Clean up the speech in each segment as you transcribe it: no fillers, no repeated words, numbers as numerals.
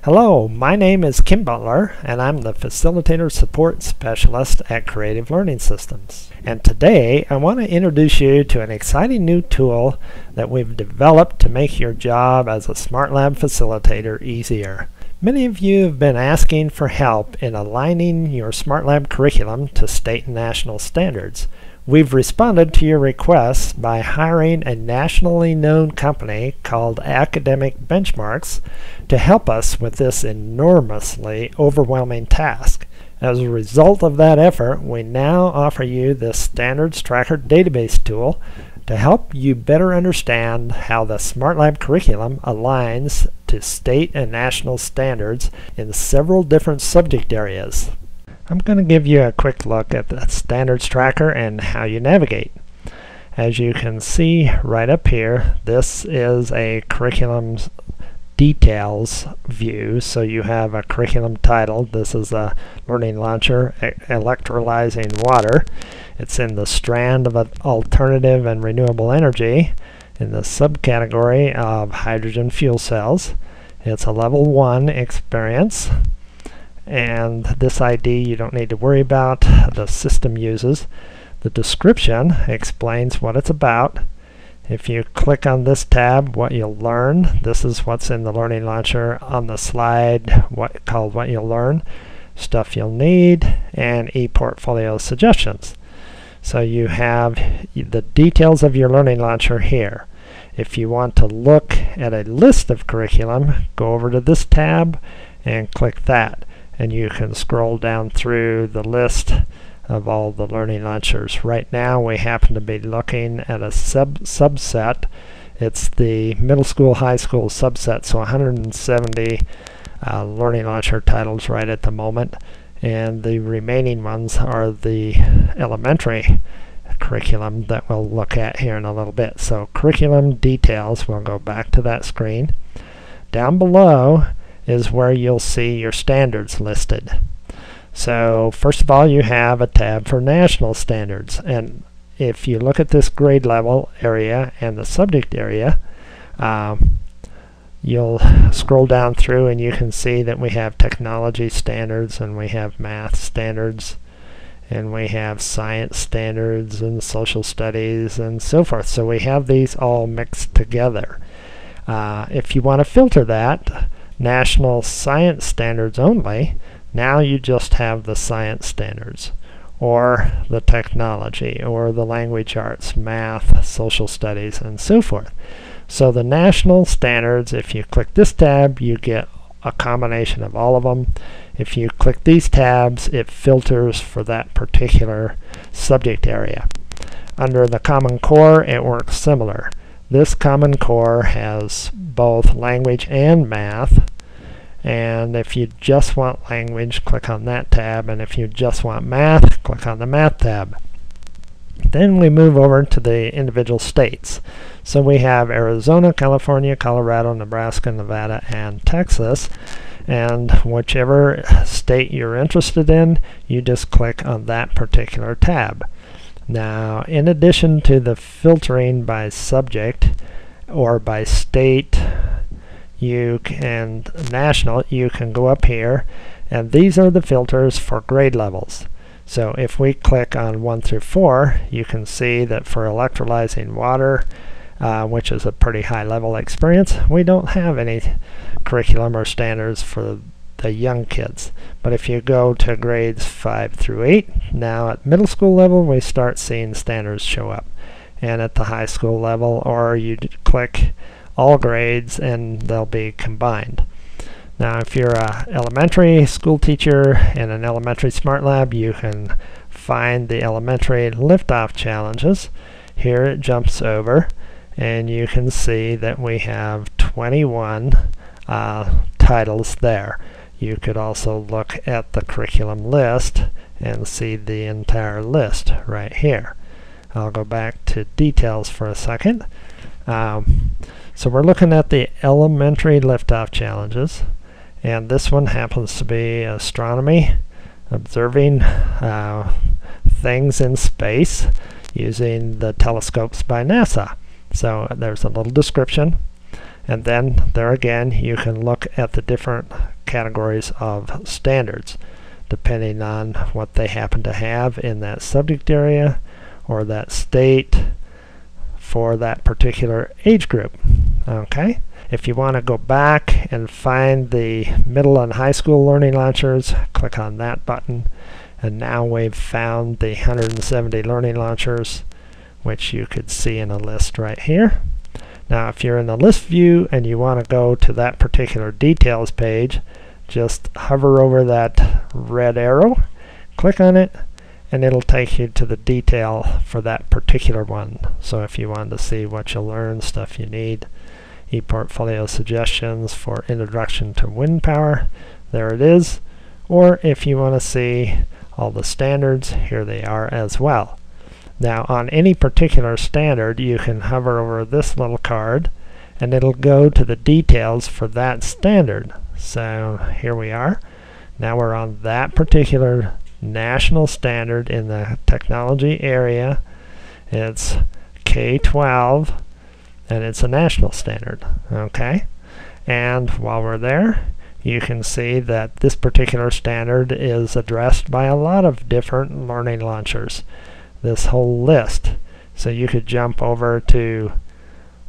Hello, my name is Kim Butler, and I'm the Facilitator Support Specialist at Creative Learning Systems. And today, I want to introduce you to an exciting new tool that we've developed to make your job as a SmartLab facilitator easier. Many of you have been asking for help in aligning your SmartLab curriculum to state and national standards. We've responded to your requests by hiring a nationally known company called Academic Benchmarks to help us with this enormously overwhelming task. As a result of that effort, we now offer you this Standards Tracker database tool to help you better understand how the SmartLab curriculum aligns to state and national standards in several different subject areas. I'm going to give you a quick look at the Standards Tracker and how you navigate. As you can see right up here, this is a curriculum details view. So you have a curriculum title. This is a learning launcher, electrolyzing water. It's in the strand of alternative and renewable energy in the subcategory of hydrogen fuel cells. It's a level 1 experience. And this ID you don't need to worry about. The system uses. The description explains what it's about. If you click on this tab, what you'll learn, this is what's in the Learning Launcher on the slide, called What You'll Learn, Stuff You'll Need, and ePortfolio Suggestions. So you have the details of your Learning Launcher here. If you want to look at a list of curriculum, go over to this tab and click that. And you can scroll down through the list of all the learning launchers. Right now we happen to be looking at a subset. It's the middle school, high school subset, so 170 learning launcher titles right at the moment. And the remaining ones are the elementary curriculum that we'll look at here in a little bit. So curriculum details, we'll go back to that screen. Down below is where you'll see your standards listed. So first of all, you have a tab for national standards, and if you look at this grade level area and the subject area, you'll scroll down through and you can see that we have technology standards, and we have math standards, and we have science standards and social studies and so forth. So we have these all mixed together. If you want to filter that national science standards only, now you just have the science standards, or the technology, or the language arts, math, social studies, and so forth. So the national standards, if you click this tab, you get a combination of all of them. If you click these tabs, it filters for that particular subject area. Under the Common Core, it works similar. This Common Core has both language and math, and if you just want language, click on that tab, and if you just want math, click on the Math tab. Then we move over to the individual states. So we have Arizona, California, Colorado, Nebraska, Nevada, and Texas, and whichever state you're interested in, you just click on that particular tab. Now, in addition to the filtering by subject or by state, national, you can go up here, and these are the filters for grade levels. So if we click on 1 through 4, you can see that for electrolyzing water, which is a pretty high level experience, we don't have any curriculum or standards for the young kids. But if you go to grades 5 through 8, now at middle school level we start seeing standards show up. And at the high school level, or you click all grades and they'll be combined. Now if you're an elementary school teacher in an elementary SmartLab, you can find the elementary liftoff challenges. Here it jumps over, and you can see that we have 21 titles there. You could also look at the curriculum list and see the entire list right here. I'll go back to details for a second. So we're looking at the elementary liftoff challenges, and this one happens to be astronomy, observing things in space using the telescopes by NASA. So there's a little description, and then there again you can look at the different categories of standards, depending on what they happen to have in that subject area or that state for that particular age group. Okay? If you want to go back and find the middle and high school learning launchers, click on that button. And now we've found the 170 learning launchers, which you could see in a list right here. Now if you're in the list view and you want to go to that particular details page, just hover over that red arrow, click on it, and it'll take you to the detail for that particular one. So if you want to see what you'll learn, stuff you need, ePortfolio suggestions for introduction to wind power, there it is. Or if you want to see all the standards, here they are as well. Now on any particular standard, you can hover over this little card and it'll go to the details for that standard. So here we are. Now we're on that particular national standard in the technology area. It's K-12 and it's a national standard. Okay? And while we're there, you can see that this particular standard is addressed by a lot of different learning launchers, this whole list. So you could jump over to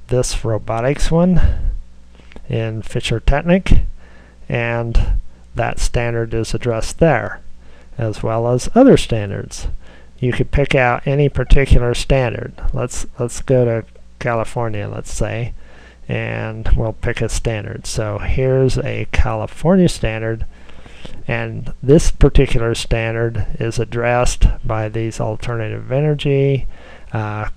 this robotics one in Fisher Technic, and that standard is addressed there, as well as other standards. You could pick out any particular standard. Let's go to California, let's say, and we'll pick a standard. So here's a California standard, and this particular standard is addressed by these alternative energy,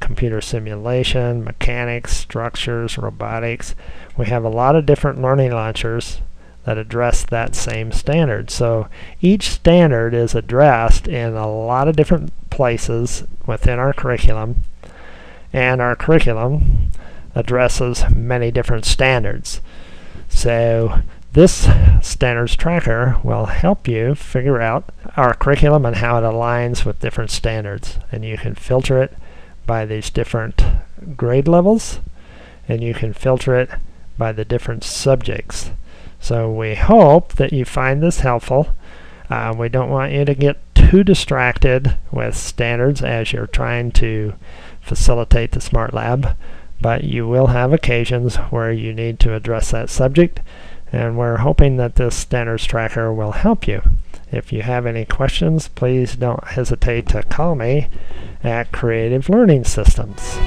computer simulation, mechanics, structures, robotics. We have a lot of different learning launchers that address that same standard. So each standard is addressed in a lot of different places within our curriculum, and our curriculum addresses many different standards. So this standards tracker will help you figure out our curriculum and how it aligns with different standards. And you can filter it by these different grade levels, and you can filter it by the different subjects. So we hope that you find this helpful. We don't want you to get too distracted with standards as you're trying to facilitate the SmartLab, but you will have occasions where you need to address that subject, and we're hoping that this standards tracker will help you. If you have any questions, please don't hesitate to call me at Creative Learning Systems.